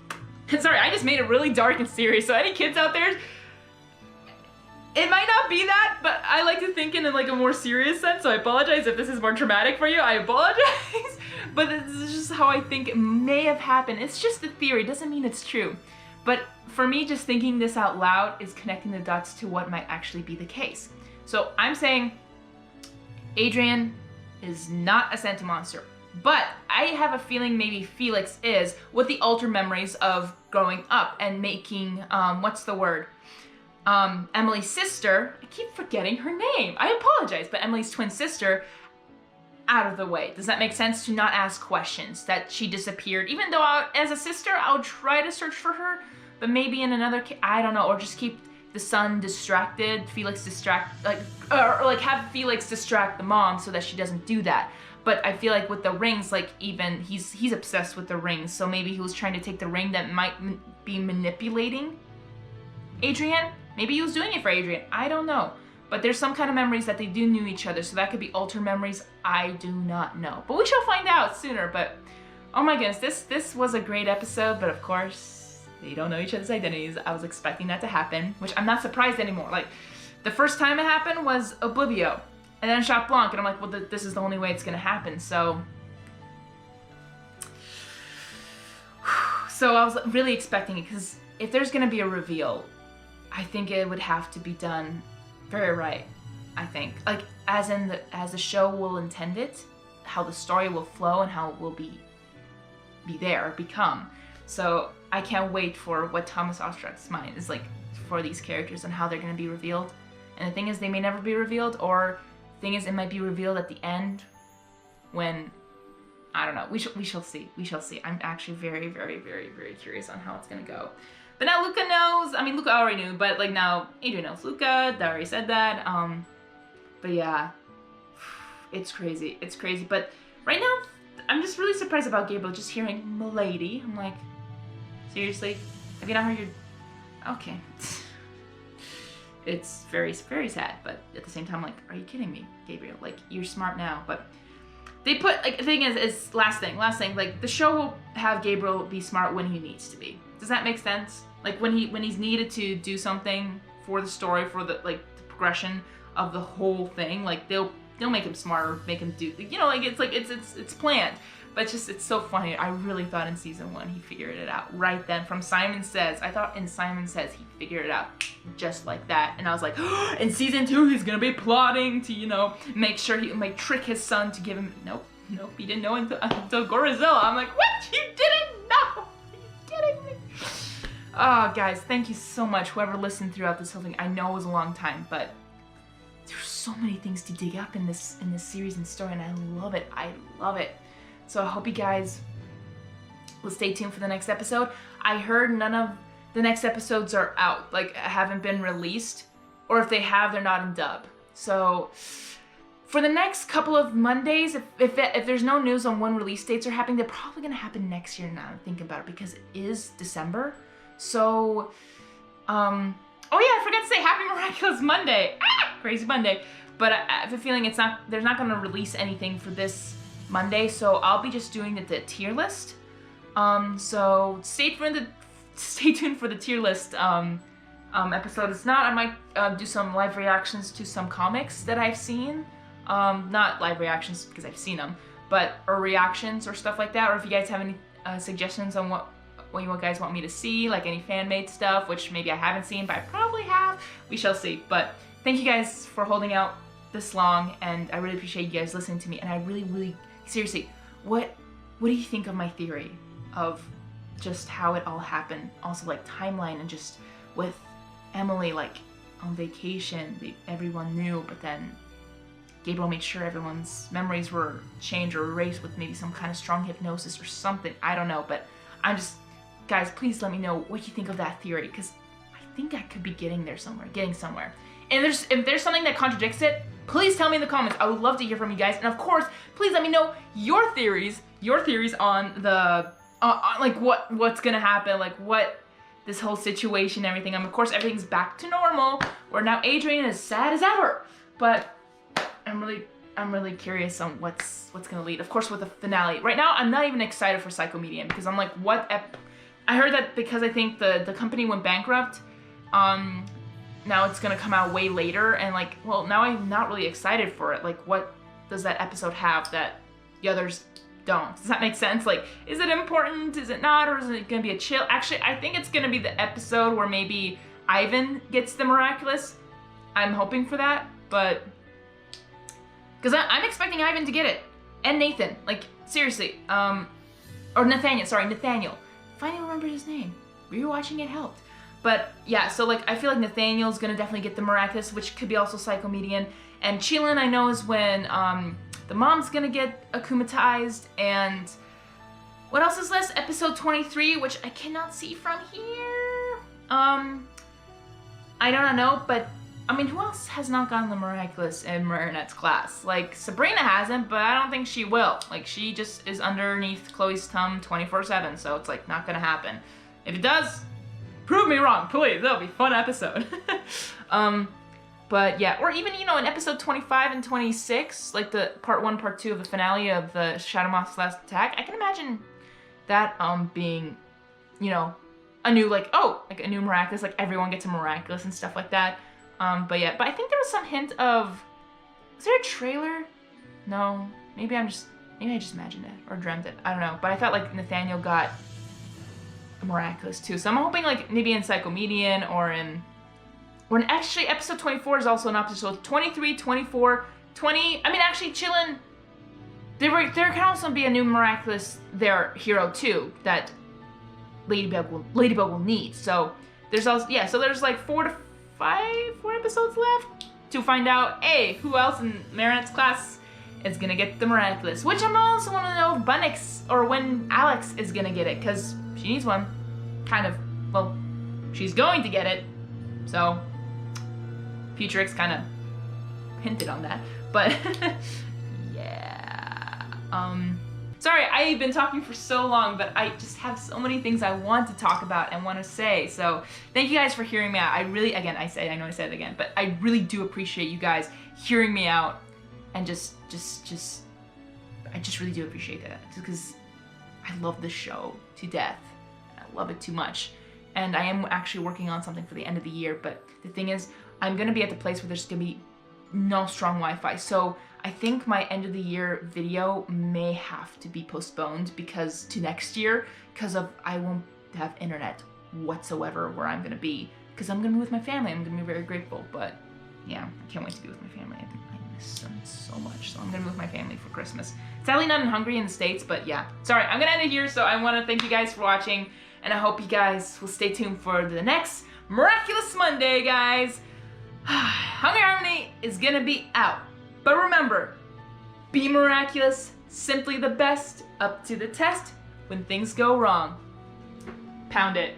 sorry, I just made it really dark and serious. So any kids out there, it might not be that, but I like to think in like a more serious sense. So I apologize if this is more traumatic for you. I apologize. But this is just how I think it may have happened. It's just a theory, doesn't mean it's true. But for me, just thinking this out loud is connecting the dots to what might actually be the case. So I'm saying Adrian is not a Santa monster, but I have a feeling maybe Felix is, with the altered memories of growing up and making, what's the word? Emily's sister, I keep forgetting her name. I apologize, but Emily's twin sister out of the way. Does that make sense? To not ask questions, that she disappeared, even though as a sister, I'll try to search for her, but maybe in another I don't know, or just keep the son distracted, Felix or have Felix distract the mom so that she doesn't do that. But I feel like with the rings, like even he's obsessed with the rings, so maybe he was trying to take the ring that might be manipulating Adrian. Maybe he was doing it for Adrian. I don't know. But there's some kind of memories that they do knew each other, so that could be altered memories. I do not know. But we shall find out sooner. But oh my goodness, this was a great episode, but of course, they don't know each other's identities. I was expecting that to happen, which I'm not surprised anymore. Like, the first time it happened was Oblivio, and then Chat Blanc, and I'm like, well, this is the only way it's gonna happen, so I was really expecting it, because if there's gonna be a reveal, I think it would have to be done very right, I think. Like, as the show will intend it, how the story will flow and how it will be become. So I can't wait for what Thomas Ostrach's mind is like for these characters and how they're going to be revealed. And the thing is, they may never be revealed, or the thing is, it might be revealed at the end when, I don't know. We shall see. We shall see. I'm actually very, very, very, very curious on how it's going to go. But now Luca knows. I mean, Luca already knew, but like now Adrian knows Luca. They already said that. But yeah, it's crazy. It's crazy. But right now, I'm just really surprised about Gabriel just hearing "Milady." I'm like, seriously? Have you not heard your... Okay. It's very, very sad, but at the same time, like, are you kidding me, Gabriel? Like, you're smart now, but they put, like, the thing is last thing, like, the show will have Gabriel be smart when he needs to be. Does that make sense? Like, when he's needed to do something for the story, for the, like, the progression of the whole thing, like, they'll make him smarter, make him do, you know, like, it's planned. But it's so funny. I really thought in season 1 he figured it out right then. From Simon Says, I thought in Simon Says he figured it out just like that. And I was like, oh, in season 2 he's gonna be plotting to, you know, make sure he might trick his son to give him. Nope, he didn't know until Gorizilla. I'm like, what? You didn't know? Are you kidding me? Oh, guys, thank you so much. Whoever listened throughout this whole thing. I know it was a long time, but there's so many things to dig up in this series and story, and I love it. I love it. So I hope you guys will stay tuned for the next episode. I heard none of the next episodes are out, like haven't been released, or if they have, they're not in dub. So for the next couple of Mondays, if there's no news on when release dates are happening, they're probably gonna happen next year now. I'm thinking about it because it is December. So, oh yeah, I forgot to say Happy Miraculous Monday. Crazy Monday. But I have a feeling they're not gonna release anything for this Monday, so I'll be just doing the tier list. So stay tuned for the tier list episode. It's not, I might do some live reactions to some comics that I've seen. Not live reactions because I've seen them, or reactions or stuff like that. Or if you guys have any suggestions on what you guys want me to see, like any fan-made stuff, which maybe I haven't seen, but I probably have. We shall see. But thank you guys for holding out this long, and I really appreciate you guys listening to me. And I really seriously, what do you think of my theory of just how it all happened? Also, like, timeline, and just with Emily, like, on vacation, everyone knew, but then Gabriel made sure everyone's memories were changed or erased with maybe some kind of strong hypnosis or something. I don't know, but I'm just, guys, please let me know what you think of that theory, because I think I could be getting somewhere. And if there's something that contradicts it, please tell me in the comments. I would love to hear from you guys. And of course, please let me know your theories on the like what's gonna happen, like what this whole situation and everything. Of course, everything's back to normal, where now Adrian is sad as ever. But I'm really curious on what's gonna lead. Of course, with the finale. Right now, I'm not even excited for Psycho Medium because I'm like, I heard that because I think the company went bankrupt, now it's gonna come out way later, and like, well, now I'm not really excited for it. Like, what does that episode have that the others don't? Does that make sense? Like, is it important? Is it not? Or is it gonna be a chill? Actually, I think it's gonna be the episode where maybe Ivan gets the miraculous. I'm hoping for that, but because I'm expecting Ivan to get it, and Nathan. Like, seriously, or Nathaniel. Sorry, Nathaniel. Finally remembered his name. Rewatching it helped. But yeah, so like I feel like Nathaniel's gonna definitely get the miraculous, which could be also Psychomedian. And Chillin, I know, is when the mom's gonna get akumatized. And what else is left? Episode 23, which I cannot see from here. I don't know, but I mean, who else has not gotten the miraculous in Marinette's class? Like, Sabrina hasn't, but I don't think she will. Like, she just is underneath Chloe's thumb 24/7, so it's like not gonna happen. If it does, prove me wrong, please. That'll be a fun episode. But yeah, or even, you know, in episode 25 and 26, like the part 1, part 2 of the finale of the Shadow Moth's last attack, I can imagine that being, you know, a new, like, oh, like a new miraculous, like everyone gets a miraculous and stuff like that. But yeah, but I think there was some hint of, was there a trailer? No, maybe I just imagined it or dreamt it. I don't know, but I felt like Nathaniel got a miraculous too. So I'm hoping like maybe in Psychomedian or in actually episode 24 is also an episode. So 23, 24, 20. I mean, actually, Chillin, there can also be a new miraculous their hero too that Ladybug will need. So there's also, yeah, so there's like 4 episodes left to find out, hey, who else in Marinette's class is gonna get the miraculous. Which I'm also want to know if Bunnix or when Alex is gonna get it, because she needs one. Kind of, well, she's going to get it. So Futurix kind of hinted on that, but yeah. Sorry, I've been talking for so long, but I just have so many things I want to talk about and want to say. So thank you guys for hearing me out. I really, again, I know I said it again, but I really do appreciate you guys hearing me out, and I just really do appreciate that, because I love this show to death. I love it too much. And I am actually working on something for the end of the year, but the thing is, I'm gonna be at the place where there's gonna be no strong Wi-Fi. So I think my end of the year video may have to be postponed to next year, because I won't have internet whatsoever where I'm gonna be, because I'm gonna be with my family. I'm gonna be very grateful, but yeah, I can't wait to be with my family. I miss them so much, so I'm gonna be with my family for Christmas. Sadly not in Hungary, in the States, but yeah. Sorry, I'm gonna end it here, so I wanna thank you guys for watching, and I hope you guys will stay tuned for the next Miraculous Monday, guys. Hungry Harmony is gonna be out. But remember, be miraculous, simply the best, up to the test. When things go wrong, pound it.